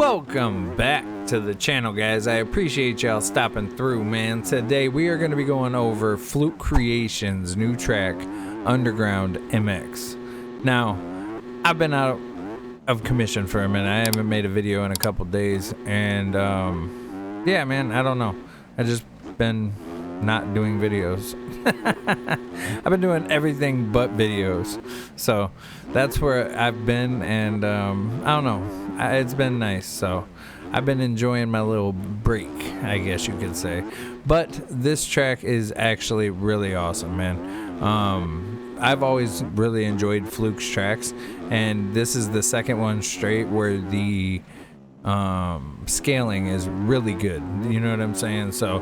Welcome back to the channel, guys. I appreciate y'all stopping through, man. Today we are going to be going over Fluke Creations' new track, Underground MX. Now, I've been out of commission for a minute. I haven't made a video in a couple days, and yeah, man, I don't know. I just been not doing videos. I've been doing everything but videos, so that's where I've been, and I don't know, it's been nice. So I've been enjoying my little break, I guess you could say. But this track is actually really awesome, man. I've always really enjoyed Fluke's tracks, and this is the second one straight where the scaling is really good, you know what I'm saying? So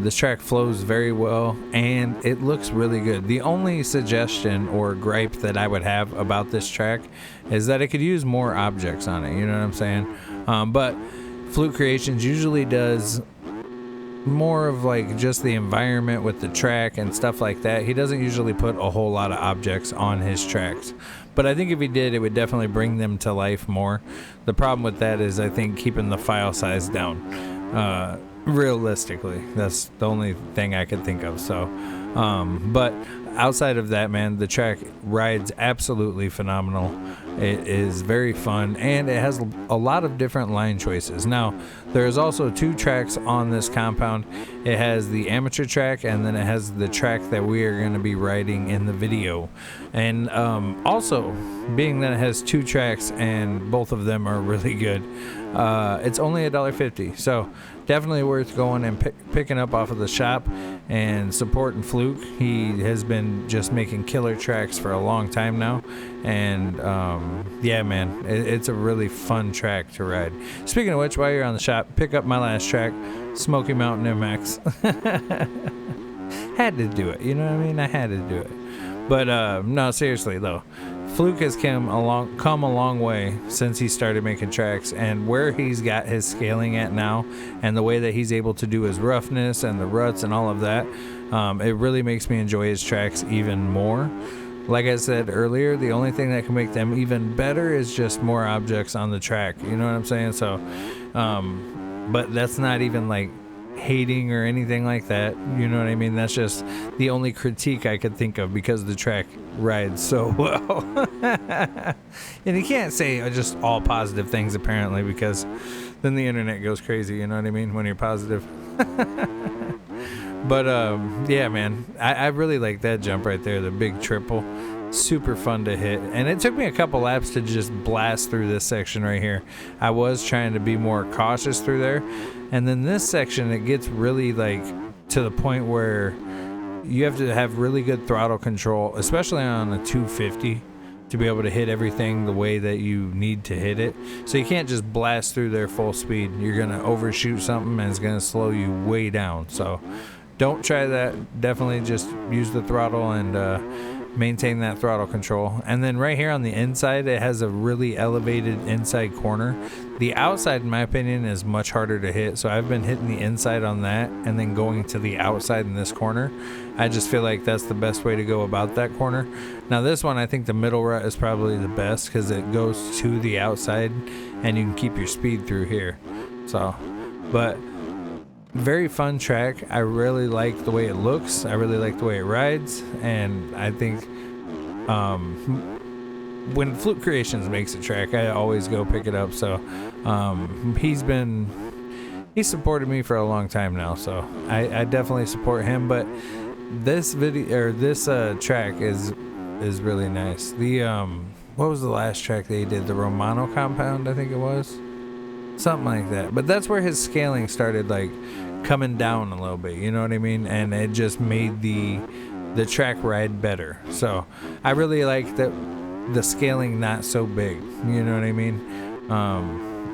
this track flows very well and it looks really good. The only suggestion or gripe that I would have about this track is that it could use more objects on it, you know what I'm saying? But Fluke Creations usually does more of like just the environment with the track and stuff like that. He doesn't usually put a whole lot of objects on his tracks, but I think if he did, it would definitely bring them to life more. The problem with that is I think keeping the file size down, realistically. That's the only thing I could think of. So but outside of that, man, the track rides absolutely phenomenal. It is very fun, and it has a lot of different line choices. Now, there's also two tracks on this compound. It has the amateur track, and then it has the track that we are going to be riding in the video. And also, being that it has two tracks and both of them are really good, it's only $1.50. So definitely worth going and picking up off of the shop and supporting Fluke. He has been just making killer tracks for a long time now, and yeah, man, it's a really fun track to ride. Speaking of which, while you're on the shop, pick up my last track, Smoky Mountain MX. Had to do it, you know what I mean? I had to do it. But no, seriously though, Fluke has come a long way since he started making tracks, and where he's got his scaling at now and the way that he's able to do his roughness and the ruts and all of that, it really makes me enjoy his tracks even more. Like I said earlier, the only thing that can make them even better is just more objects on the track, you know what I'm saying? So but that's not even like hating or anything like that, you know what I mean? That's just the only critique I could think of, because the track rides so well. And you can't say just all positive things apparently, because then the internet goes crazy, you know what I mean, when you're positive. But yeah, man, I really like that jump right there, the big triple. Super fun to hit, and it took me a couple laps to just blast through this section right here. I was trying to be more cautious through there, and then this section, it gets really like to the point where you have to have really good throttle control, especially on a 250, to be able to hit everything the way that you need to hit it. So you can't just blast through there full speed. You're gonna overshoot something and it's gonna slow you way down. So don't try that. Definitely just use the throttle and maintain that throttle control. And then right here on the inside, it has a really elevated inside corner. The outside, in my opinion, is much harder to hit, so I've been hitting the inside on that and then going to the outside in this corner. I just feel like that's the best way to go about that corner. Now this one, I think the middle rut is probably the best because it goes to the outside and you can keep your speed through here. So, but very fun track. I really like the way it looks. I really like the way it rides, and I think when Fluke Creations makes a track, I always go pick it up. So he's supported me for a long time now, so I definitely support him. But this video, or this track is really nice. The what was the last track that he did? The Romano Compound, I think it was. Something like that. But that's where his scaling started like coming down a little bit, you know what I mean? And it just made the track ride better. So I really like that the scaling not so big, you know what I mean?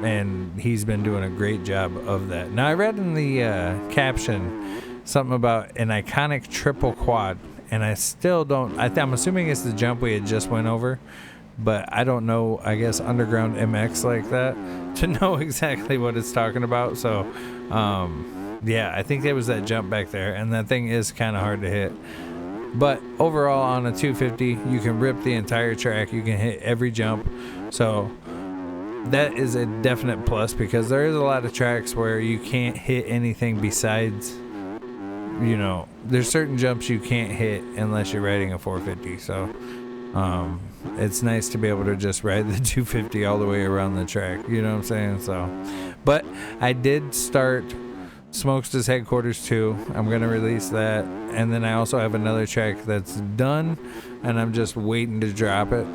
And he's been doing a great job of that. Now I read in the caption something about an iconic triple quad, and I still don't, I'm assuming it's the jump we had just went over, but I don't know, I guess, Underground MX like that to know exactly what it's talking about. So yeah, I think there was that jump back there, and that thing is kind of hard to hit. But overall, on a 250, you can rip the entire track. You can hit every jump. So that is a definite plus, because there is a lot of tracks where you can't hit anything besides, you know, there's certain jumps you can't hit unless you're riding a 450. So it's nice to be able to just ride the 250 all the way around the track, you know what I'm saying? So, but I did start Smokes' Headquarters 2. I'm gonna release that, and then I also have another track that's done, and I'm just waiting to drop it.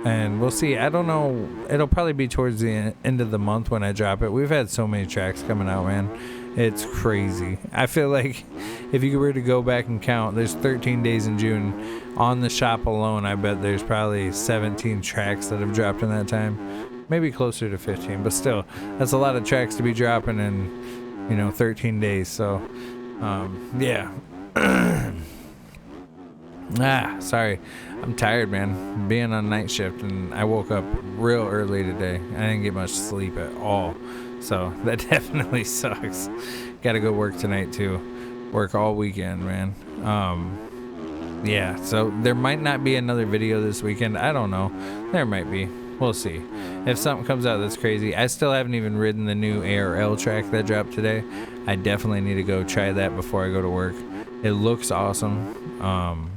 And we'll see. I don't know. It'll probably be towards the end of the month when I drop it. We've had so many tracks coming out, man. It's crazy. I feel like if you were to go back and count, there's 13 days in June. On the shop alone, I bet there's probably 17 tracks that have dropped in that time. Maybe closer to 15, but still, that's a lot of tracks to be dropping in, you know, 13 days. So, yeah. Sorry. I'm tired, man. Being on night shift, and I woke up real early today. I didn't get much sleep at all. So that definitely sucks. Gotta go work tonight too. Work all weekend, man. Yeah, so there might not be another video this weekend. I don't know. There might be. We'll see. If something comes out that's crazy. I still haven't even ridden the new ARL track that dropped today. I definitely need to go try that before I go to work. It looks awesome.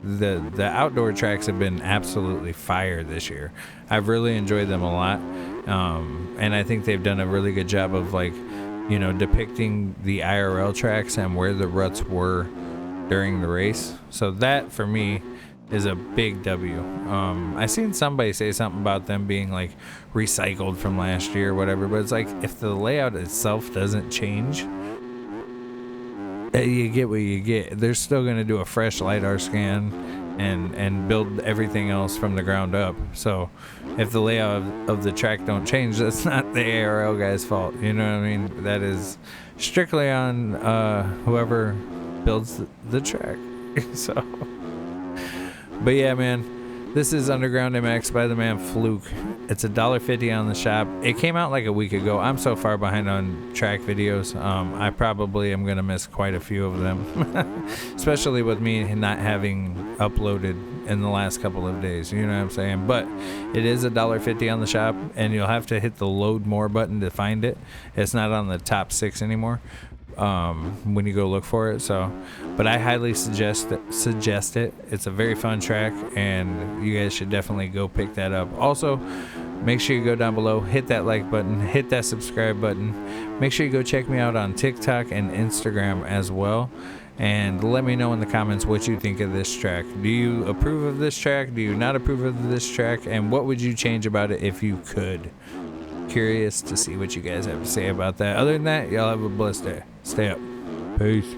The outdoor tracks have been absolutely fire this year. I've really enjoyed them a lot. And I think they've done a really good job of, like, you know, depicting the IRL tracks and where the ruts were during the race. So that for me is a big W. I seen somebody say something about them being like recycled from last year or whatever, but it's like, if the layout itself doesn't change, you get what you get. They're still going to do a fresh LiDAR scan and build everything else from the ground up. So if the layout of the track don't change, that's not the ARL guy's fault. You know what I mean? That is strictly on whoever builds the track. So, but yeah, man. This is Underground MX by the man Fluke. It's $1.50 on the shop. It came out like a week ago. I'm so far behind on track videos. I probably am going to miss quite a few of them. Especially with me not having uploaded in the last couple of days. You know what I'm saying? But it is $1.50 on the shop, and you'll have to hit the load more button to find it. It's not on the top 6 anymore. When you go look for it. So, but I highly suggest it. It's a very fun track, and you guys should definitely go pick that up. Also, make sure you go down below, hit that like button, hit that subscribe button. Make sure you go check me out on TikTok and Instagram as well, and let me know in the comments what you think of this track. Do you approve of this track? Do you not approve of this track? And what would you change about it if you could? Curious to see what you guys have to say about that. Other than that, y'all have a blessed day. Stay up. Peace.